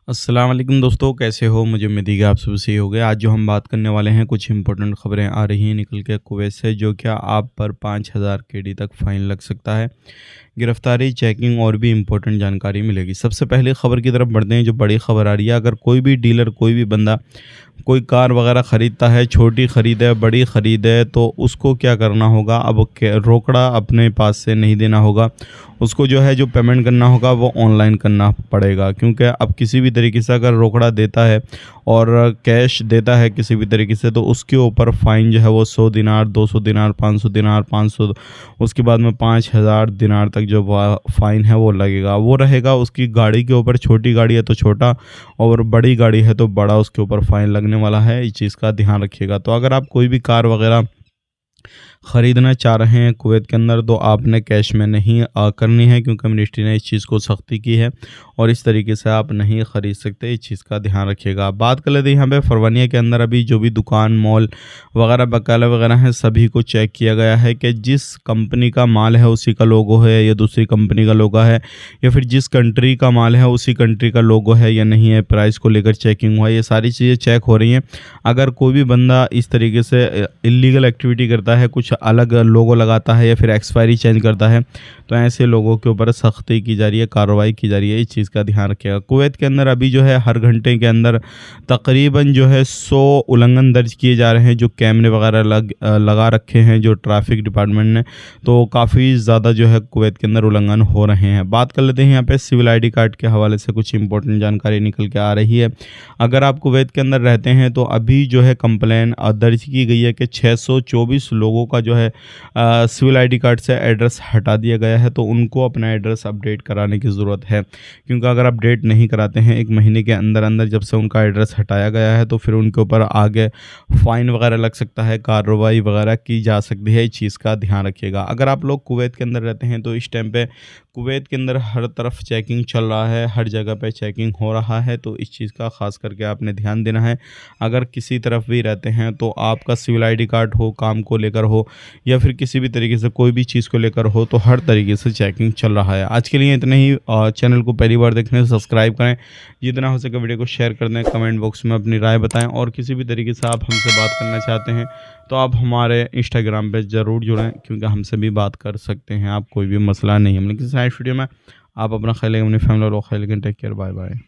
अस्सलाम वालेकुम दोस्तों, कैसे हो? मुझे उम्मीद है कि आप सब सही हो गए। आज जो हम बात करने वाले हैं, कुछ इंपॉर्टेंट खबरें आ रही हैं निकल के कुवैत से, जो क्या आप पर 5000 केडी तक फ़ाइन लग सकता है। गिरफ्तारी, चेकिंग और भी इंपॉर्टेंट जानकारी मिलेगी। सबसे पहले खबर की तरफ बढ़ते हैं, जो बड़ी खबर आ रही है। अगर कोई भी डीलर, कोई भी बंदा कोई कार वगैरह ख़रीदता है, छोटी ख़रीद है, बड़ी ख़रीद है, तो उसको क्या करना होगा? अब रोकड़ा अपने पास से नहीं देना होगा। उसको जो है, जो पेमेंट करना होगा वो ऑनलाइन करना पड़ेगा, क्योंकि अब किसी भी तरीके से अगर रोकड़ा देता है और कैश देता है किसी भी तरीके से, तो उसके ऊपर फ़ाइन जो है वो 100 दिनार, 200 दिनार, 500 दिनार, 500, उसके बाद में 5000 दिनार तक जो फ़ाइन है वो लगेगा। वो रहेगा उसकी गाड़ी के ऊपर। छोटी गाड़ी है तो छोटा, और बड़ी गाड़ी है तो बड़ा, उसके ऊपर फ़ाइन लगने वाला है। इस चीज़ का ध्यान रखिएगा। तो अगर आप कोई भी कार वगैरह ख़रीदना चाह रहे हैं कुवैत के अंदर, तो आपने कैश में नहीं करनी है, क्योंकि मिनिस्ट्री ने इस चीज़ को सख्ती की है और इस तरीके से आप नहीं ख़रीद सकते। इस चीज़ का ध्यान रखिएगा। बात कर लेते हैं यहाँ पे फरवानिया के अंदर अभी जो भी दुकान, मॉल वगैरह, बकाले वगैरह हैं, सभी को चेक किया गया है कि जिस कंपनी का माल है उसी का लोगो है या दूसरी कंपनी का लोगो है, या फिर जिस कंट्री का माल है उसी कंट्री का लोगो है या नहीं है। प्राइस को लेकर चेकिंग हुआ, ये सारी चीज़ें चेक हो रही हैं। अगर कोई भी बंदा इस तरीके से इल्लीगल एक्टिविटी करता है, कुछ अलग लोगो लगाता है या फिर एक्सपायरी चेंज करता है, तो ऐसे लोगों के ऊपर सख्ती की जा रही है, कार्रवाई की जा रही है। इस चीज़ का ध्यान रखिएगा। कुवैत के अंदर अभी जो है हर घंटे के अंदर तकरीबन जो है 100 उल्लंघन दर्ज किए जा रहे हैं, जो कैमरे वगैरह लगा रखे हैं जो ट्रैफिक डिपार्टमेंट ने। तो काफ़ी ज़्यादा जो है कुवैत के अंदर उल्लंघन हो रहे हैं। बात कर लेते हैं यहाँ पे सिविल ID कार्ड के हवाले से कुछ इंपॉर्टेंट जानकारी निकल के आ रही है। अगर आप कुवैत के अंदर रहते हैं तो अभी जो है कंप्लेन दर्ज की गई है कि 624 लोगों का जो है सिविल ID कार्ड से एड्रेस हटा दिया गया है, तो उनको अपना एड्रेस अपडेट कराने की ज़रूरत है। क्योंकि अगर अपडेट नहीं कराते हैं 1 महीने के अंदर अंदर जब से उनका एड्रेस हटाया गया है, तो फिर उनके ऊपर आगे फ़ाइन वगैरह लग सकता है, कार्रवाई वगैरह की जा सकती है। इस चीज़ का ध्यान रखिएगा। अगर आप लोग कुवैत के अंदर रहते हैं तो इस टाइम पे कुवैत के अंदर हर तरफ चेकिंग चल रहा है, हर जगह पे चेकिंग हो रहा है, तो इस चीज़ का ख़ास करके आपने ध्यान देना है। अगर किसी तरफ भी रहते हैं तो आपका सिविल ID कार्ड हो, काम को लेकर हो, या फिर किसी भी तरीके से कोई भी चीज़ को लेकर हो, तो हर तरीके से चेकिंग चल रहा है। आज के लिए इतना ही। चैनल को पहली बार देखने से सब्सक्राइब करें, जितना हो सके वीडियो को शेयर कर दें, कमेंट बॉक्स में अपनी राय बताएं, और किसी भी तरीके से आप हमसे बात करना चाहते हैं तो आप हमारे इंस्टाग्राम पे ज़रूर जुड़ें, क्योंकि हमसे भी बात कर सकते हैं आप। कोई भी मसला नहीं है। हम किसी नेक्स्ट वीडियो में आप अपना ख्याल रखें, अपनी फैमिली और ख्याल रखें। Take care, bye bye.